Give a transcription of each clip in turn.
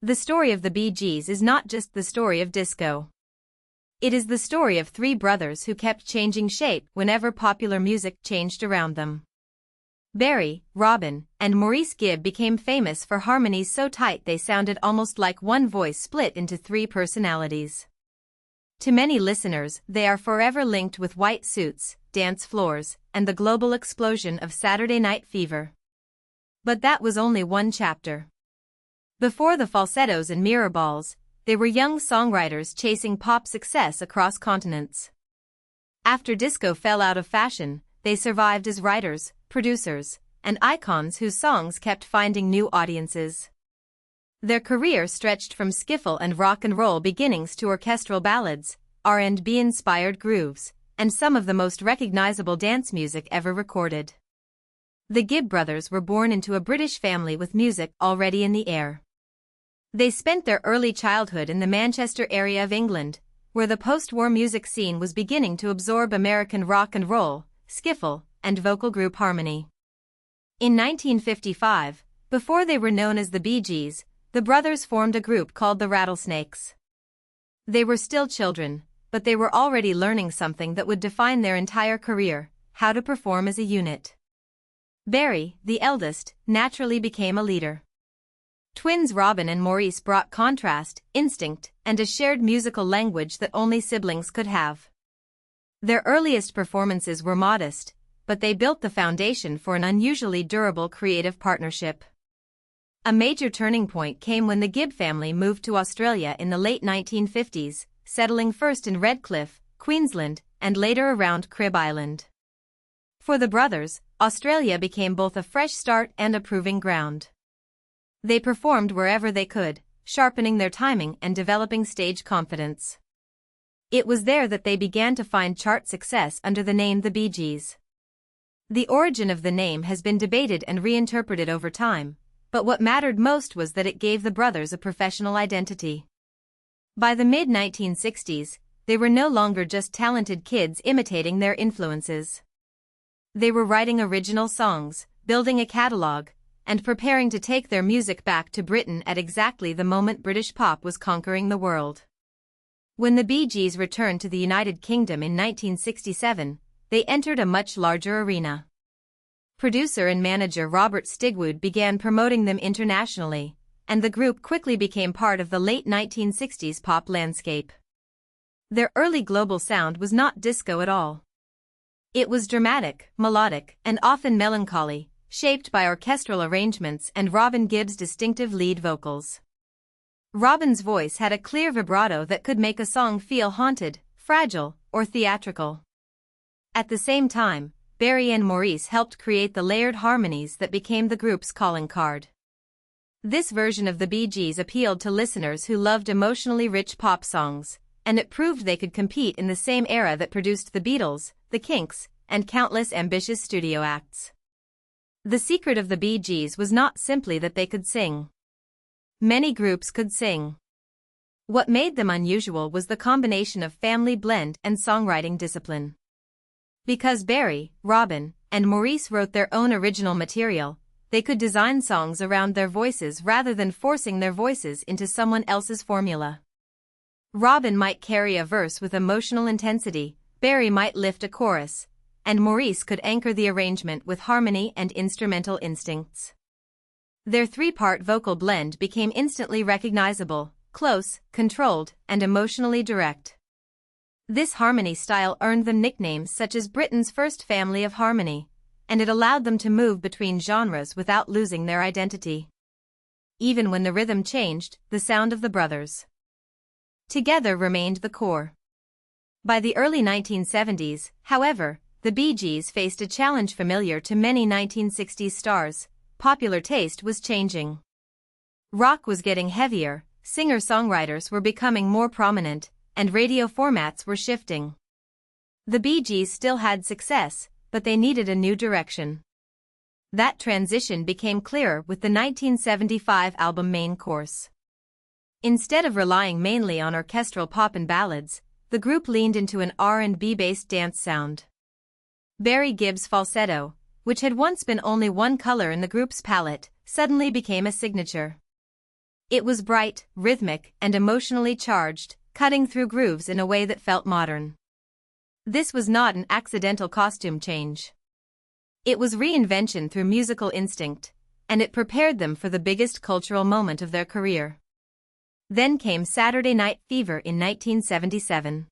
The story of the Bee Gees is not just the story of disco. It is the story of three brothers who kept changing shape whenever popular music changed around them. Barry, Robin, and Maurice Gibb became famous for harmonies so tight they sounded almost like one voice split into three personalities. To many listeners, they are forever linked with white suits, dance floors, and the global explosion of Saturday Night Fever. But that was only one chapter. Before the falsettos and mirror balls, they were young songwriters chasing pop success across continents. After disco fell out of fashion, they survived as writers, producers, and icons whose songs kept finding new audiences. Their career stretched from skiffle and rock and roll beginnings to orchestral ballads, R&B-inspired grooves, and some of the most recognizable dance music ever recorded. The Gibb brothers were born into a British family with music already in the air. They spent their early childhood in the Manchester area of England, where the post-war music scene was beginning to absorb American rock and roll, skiffle, and vocal group harmony. In 1955, before they were known as the Bee Gees, the brothers formed a group called the Rattlesnakes. They were still children, but they were already learning something that would define their entire career: how to perform as a unit. Barry, the eldest, naturally became a leader. Twins Robin and Maurice brought contrast, instinct, and a shared musical language that only siblings could have. Their earliest performances were modest, but they built the foundation for an unusually durable creative partnership. A major turning point came when the Gibb family moved to Australia in the late 1950s, settling first in Redcliffe, Queensland, and later around Crib Island. For the brothers, Australia became both a fresh start and a proving ground. They performed wherever they could, sharpening their timing and developing stage confidence. It was there that they began to find chart success under the name the Bee Gees. The origin of the name has been debated and reinterpreted over time, but what mattered most was that it gave the brothers a professional identity. By the mid-1960s, they were no longer just talented kids imitating their influences. They were writing original songs, building a catalog, and preparing to take their music back to Britain at exactly the moment British pop was conquering the world. When the Bee Gees returned to the United Kingdom in 1967, they entered a much larger arena. Producer and manager Robert Stigwood began promoting them internationally, and the group quickly became part of the late 1960s pop landscape. Their early global sound was not disco at all. It was dramatic, melodic, and often melancholy, shaped by orchestral arrangements and Robin Gibb's distinctive lead vocals. Robin's voice had a clear vibrato that could make a song feel haunted, fragile, or theatrical. At the same time, Barry and Maurice helped create the layered harmonies that became the group's calling card. This version of the Bee Gees appealed to listeners who loved emotionally rich pop songs, and it proved they could compete in the same era that produced the Beatles, the Kinks, and countless ambitious studio acts. The secret of the Bee Gees was not simply that they could sing. Many groups could sing. What made them unusual was the combination of family blend and songwriting discipline. Because Barry, Robin, and Maurice wrote their own original material, they could design songs around their voices rather than forcing their voices into someone else's formula. Robin might carry a verse with emotional intensity, Barry might lift a chorus, and Maurice could anchor the arrangement with harmony and instrumental instincts. Their three-part vocal blend became instantly recognizable, close, controlled, and emotionally direct. This harmony style earned them nicknames such as Britain's first family of harmony, and it allowed them to move between genres without losing their identity. Even when the rhythm changed, the sound of the brothers together remained the core. By the early 1970s, however, the Bee Gees faced a challenge familiar to many 1960s stars: popular taste was changing. Rock was getting heavier, singer-songwriters were becoming more prominent, and radio formats were shifting. The Bee Gees still had success, but they needed a new direction. That transition became clearer with the 1975 album Main Course. Instead of relying mainly on orchestral pop and ballads, the group leaned into an R&B-based dance sound. Barry Gibb's falsetto, which had once been only one color in the group's palette, suddenly became a signature. It was bright, rhythmic, and emotionally charged, cutting through grooves in a way that felt modern. This was not an accidental costume change. It was reinvention through musical instinct, and it prepared them for the biggest cultural moment of their career. Then came Saturday Night Fever in 1977.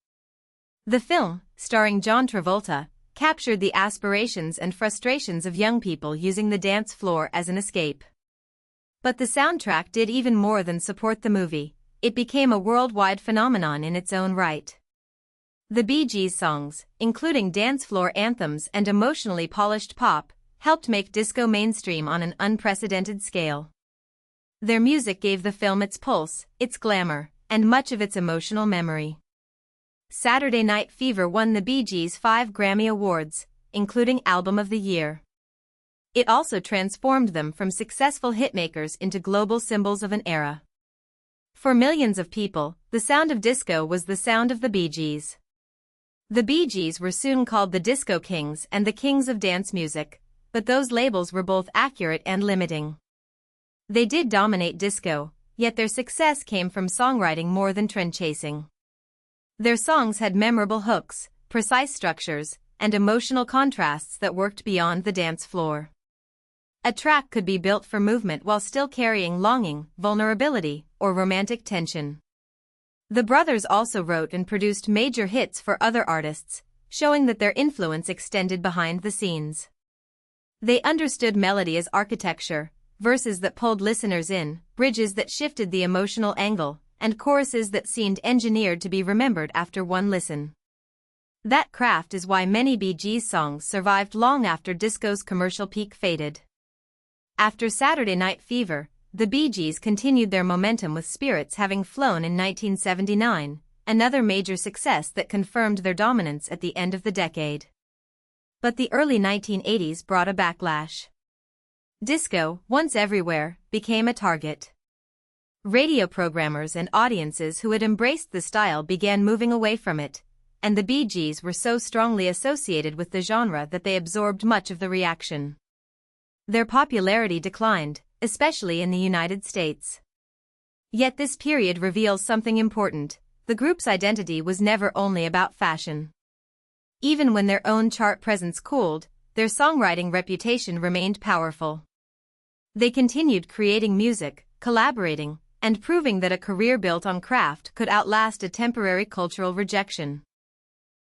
The film, starring John Travolta, captured the aspirations and frustrations of young people using the dance floor as an escape. But the soundtrack did even more than support the movie. It became a worldwide phenomenon in its own right. The Bee Gees' songs, including dance floor anthems and emotionally polished pop, helped make disco mainstream on an unprecedented scale. Their music gave the film its pulse, its glamour, and much of its emotional memory. Saturday Night Fever won the Bee Gees 5 Grammy Awards, including Album of the Year. It also transformed them from successful hitmakers into global symbols of an era. For millions of people, the sound of disco was the sound of the Bee Gees. The Bee Gees were soon called the Disco Kings and the Kings of Dance Music, but those labels were both accurate and limiting. They did dominate disco, yet their success came from songwriting more than trend-chasing. Their songs had memorable hooks, precise structures, and emotional contrasts that worked beyond the dance floor. A track could be built for movement while still carrying longing, vulnerability, or romantic tension. The brothers also wrote and produced major hits for other artists, showing that their influence extended behind the scenes. They understood melody as architecture, verses that pulled listeners in, bridges that shifted the emotional angle, and choruses that seemed engineered to be remembered after one listen. That craft is why many Bee Gees songs survived long after disco's commercial peak faded. After Saturday Night Fever, the Bee Gees continued their momentum with Spirits Having Flown in 1979, another major success that confirmed their dominance at the end of the decade. But the early 1980s brought a backlash. Disco, once everywhere, became a target. Radio programmers and audiences who had embraced the style began moving away from it, and the Bee Gees were so strongly associated with the genre that they absorbed much of the reaction. Their popularity declined, especially in the United States. Yet this period reveals something important: the group's identity was never only about fashion. Even when their own chart presence cooled, their songwriting reputation remained powerful. They continued creating music, collaborating, and proving that a career built on craft could outlast a temporary cultural rejection.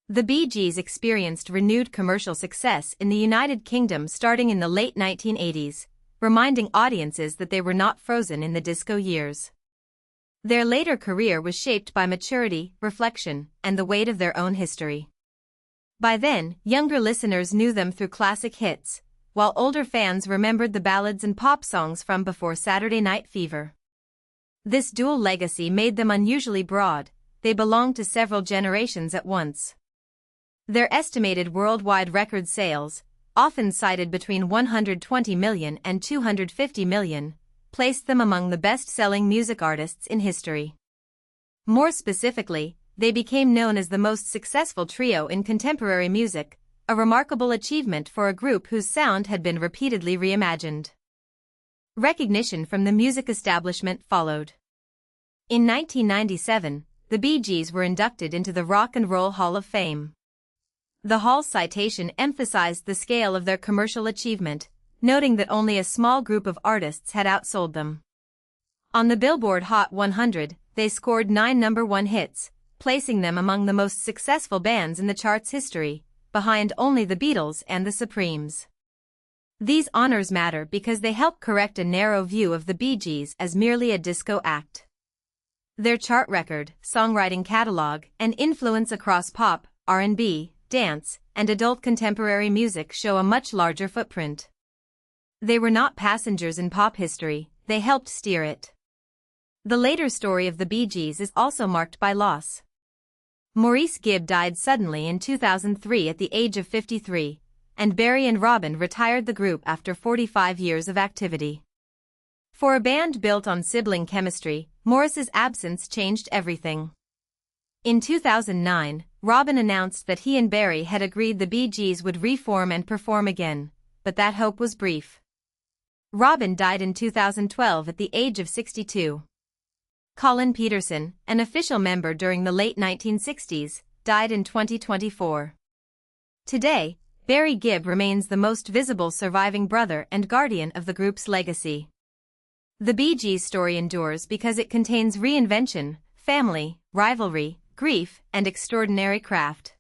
The Bee Gees experienced renewed commercial success in the United Kingdom starting in the late 1980s, reminding audiences that they were not frozen in the disco years. Their later career was shaped by maturity, reflection, and the weight of their own history. By then, younger listeners knew them through classic hits, while older fans remembered the ballads and pop songs from before Saturday Night Fever. This dual legacy made them unusually broad. They belonged to several generations at once. Their estimated worldwide record sales, often cited between 120 million and 250 million, placed them among the best-selling music artists in history. More specifically, they became known as the most successful trio in contemporary music, a remarkable achievement for a group whose sound had been repeatedly reimagined. Recognition from the music establishment followed. In 1997, the Bee Gees were inducted into the Rock and Roll Hall of Fame. The Hall's citation emphasized the scale of their commercial achievement, noting that only a small group of artists had outsold them. On the Billboard Hot 100, they scored 9 number-one hits, placing them among the most successful bands in the chart's history, behind only the Beatles and the Supremes. These honors matter because they help correct a narrow view of the Bee Gees as merely a disco act. Their chart record, songwriting catalog, and influence across pop, R&B, dance, and adult contemporary music show a much larger footprint. They were not passengers in pop history, they helped steer it. The later story of the Bee Gees is also marked by loss. Maurice Gibb died suddenly in 2003 at the age of 53, and Barry and Robin retired the group after 45 years of activity. For a band built on sibling chemistry, Maurice's absence changed everything. In 2009, Robin announced that he and Barry had agreed the Bee Gees would reform and perform again, but that hope was brief. Robin died in 2012 at the age of 62. Colin Peterson, an official member during the late 1960s, died in 2024. Today, Barry Gibb remains the most visible surviving brother and guardian of the group's legacy. The Bee Gees story endures because it contains reinvention, family, rivalry, grief, and extraordinary craft.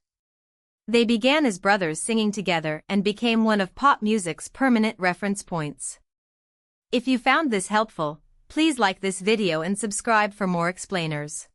They began as brothers singing together and became one of pop music's permanent reference points. If you found this helpful, please like this video and subscribe for more explainers.